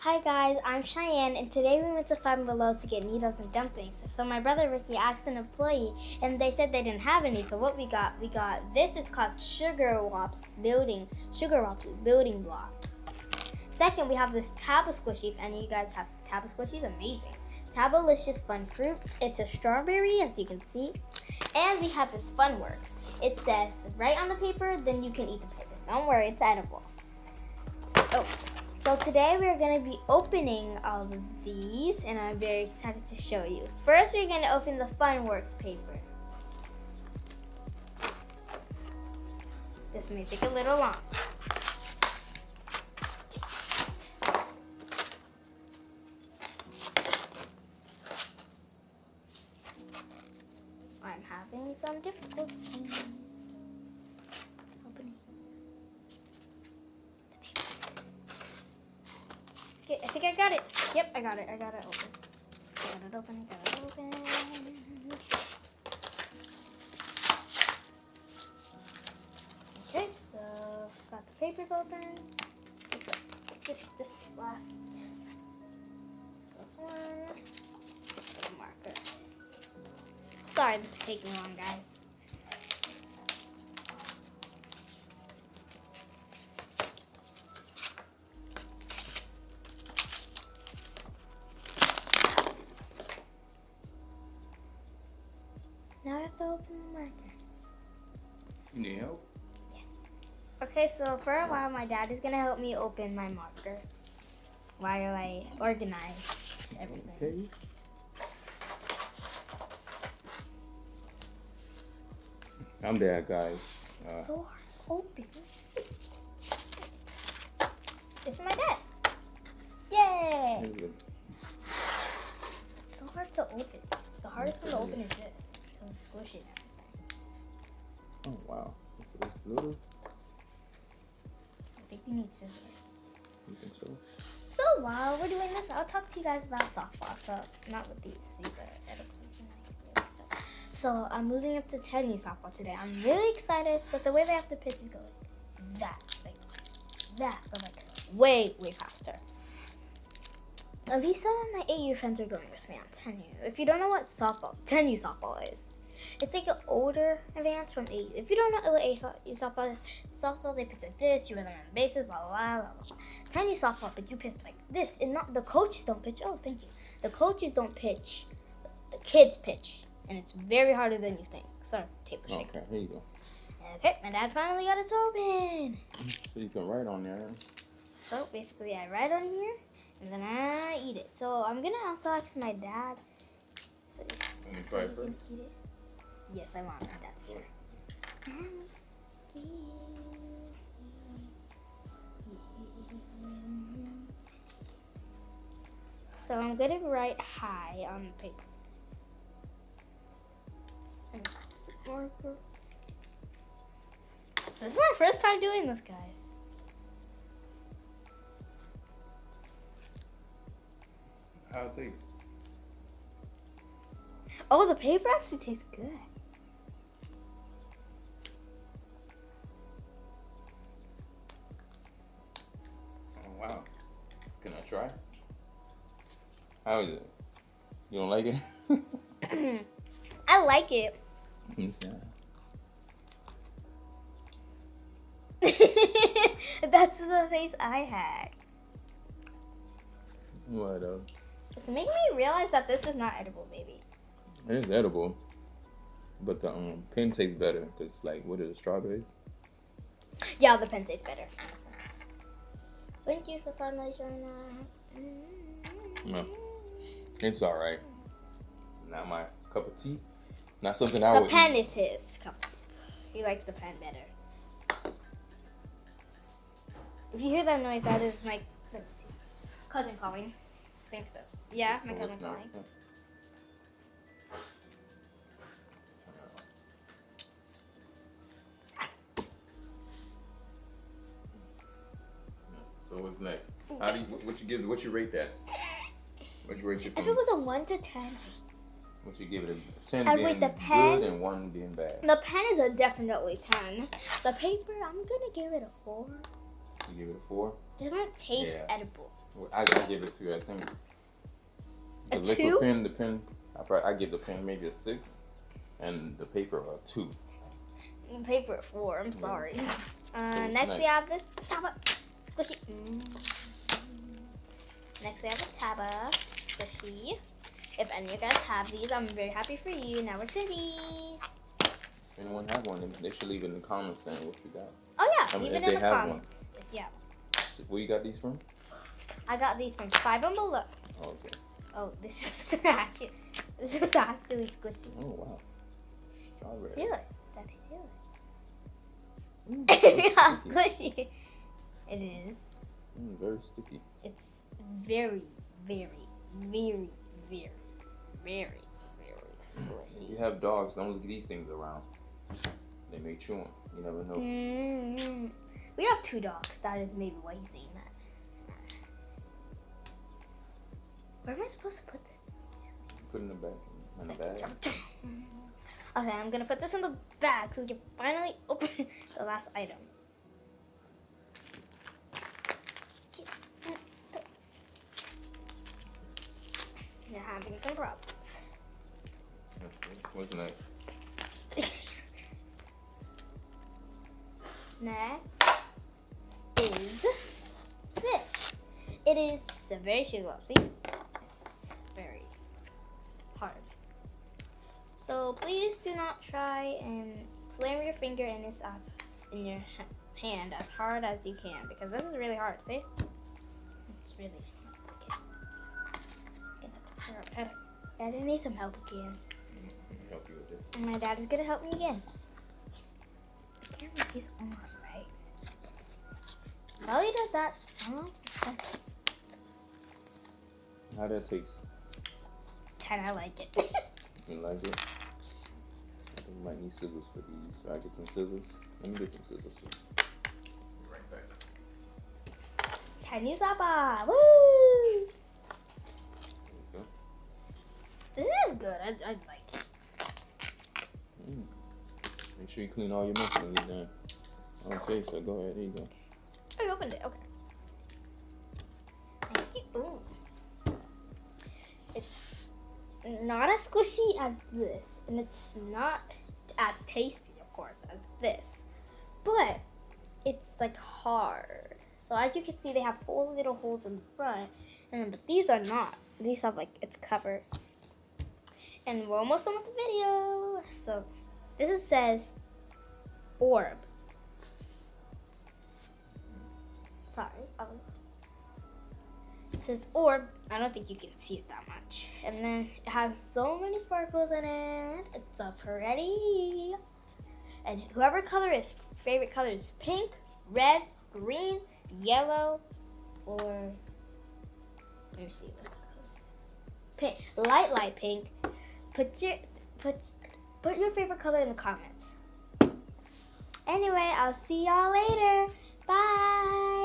Hi guys, I'm Cheyenne, and today we went to Five Below to get noodles and dumplings. So my brother Ricky asked an employee, and they said they didn't have any. So what we got this is called Sugar Wops building blocks. Second, we have this Tabba Squishy. If any of you guys have Tabba Squishies, amazing. Tabbalicious Fun Fruit. It's a strawberry, as you can see. And we have this Fun Works. It says right on the paper, then you can eat the paper. Don't worry, it's edible. So today we're going to be opening all of these, and I'm very excited to show you. First, we're going to open the Fun Works paper. This may take a little long. I'm having some difficulties opening the paper. Okay, I think I got it. Yep, I got it open. I got it open. Okay, so got the papers open. Get this last one. The marker. Sorry, this is taking long, guys. Now I have to open the marker. You need help? Yes. Okay, so for a while, my dad is going to help me open my marker while I organize everything. Okay. I'm Dad, guys. It's so hard to open. This is my dad. Yay! It's so hard to open. The hardest one to open is this, because it's squishy and everything. Oh, wow. It's little. I think we need scissors. You think so? So while we're doing this, I'll talk to you guys about softball. So not with these. These are edible. So I'm moving up to 10U softball today. I'm really excited, but the way they have to pitch is go like that, but like way faster. At least some of my 8U friends are going with me on 10U. If you don't know what 10U softball is, it's like an older advance from 8U. If you don't know what 8U softball is, softball they pitch like this, you run around the bases, blah blah blah blah. 10U softball, but you pitch like this, and not the coaches don't pitch. Oh, thank you. The coaches don't pitch. The kids pitch, and it's very harder than you think. Sorry, tape was shaking. Okay, here you go. Okay, my dad finally got it open. So you can write on there. So basically, I write on here, and then I eat it. So I'm gonna also ask my dad. So Let me try it first. Eat it. Yes, I want my dad's sure. So I'm gonna write hi on the paper. And plastic marker. This is my first time doing this, guys. How it tastes? Oh, the paper actually tastes good. Oh, wow. Can I try? How is it? You don't like it? I like it. That's the face I had. What It's making me realize that this is not edible, baby. It is edible, but the pen tastes better because, like, what is it, strawberry? Yeah, the pen tastes better. Thank you for finally showing that. No, it's all right. Not my cup of tea. Not something I would. The pen is his cup. He likes the pen better. If you hear that noise, that is my cousin calling. I think so. Yeah, my cousin calling. So what's next? What you rate that? What you rate your If food? it was a 1 to 10, What you give it? A 10 I'd being rate the pen. good and 1 being bad. the pen is a definitely 10. The paper, I'm gonna give it a 4. You give it a 4? Doesn't taste Yeah. edible. I give it to you. I think the A liquid 2? pen, the pen. I give the pen maybe a 6, and the paper a 2. Paper 4. I'm sorry. Next we nice. have this Taba Squishy. Next we have a Taba Squishy. If any of you guys have these, I'm very happy for you. Now we're to these. If anyone have one, they should leave it in the comments saying what you got. Oh yeah, I mean, leave if it in they the have comments. If you have one. So where you got these from? I got these from 5 and Below. Oh, okay. Oh, this is actually squishy. Oh wow. Strawberry. Feel it. That feel Ooh, it. How sticky. squishy it is. Very sticky. It's very, very, very, very, very, very If squishy. you have dogs, don't leave these things around. They may chew them. You never know. We have 2 dogs. That is maybe why he's saying that. Where am I supposed to put this? Put it in the bag. In the bag. Okay, I'm gonna put this in the bag so we can finally open the last item. You're having some problems. Let's see. What's next? Next is this. It is a very sugar. See? It's very hard. So please do not try and slam your finger in this in your hand as hard as you can, because this is really hard. See? It's really hard. Okay. I need some help again. Let me help you with this. And my dad is gonna help me again. I can't believe he's on, right? While he does that, I'm like, How that taste? 10, I like it. You like it? I think we might need scissors for these. So I get some scissors. Let me get some scissors for you. Be right back. Can you Zappa? Woo! There you go. This is just good. I like it. Make sure you clean all your mess when you're done. Okay, so go ahead. There you go. Oh, you opened it. Okay. Thank you. Ooh. It's not as squishy as this, and it's not as tasty, of course, as this, but it's like hard. So as you can see, they have 4 little holes in the front, and but these are not. These have like it's covered. And we're almost done with the video. So this says orb. Sorry, it says orb. I don't think you can see it that much. And then it has so many sparkles in it. It's so pretty. And whoever color is favorite color is pink, red, green, yellow, or let me see what color. Pink, light pink. Put your favorite color in the comments. Anyway, I'll see y'all later. Bye.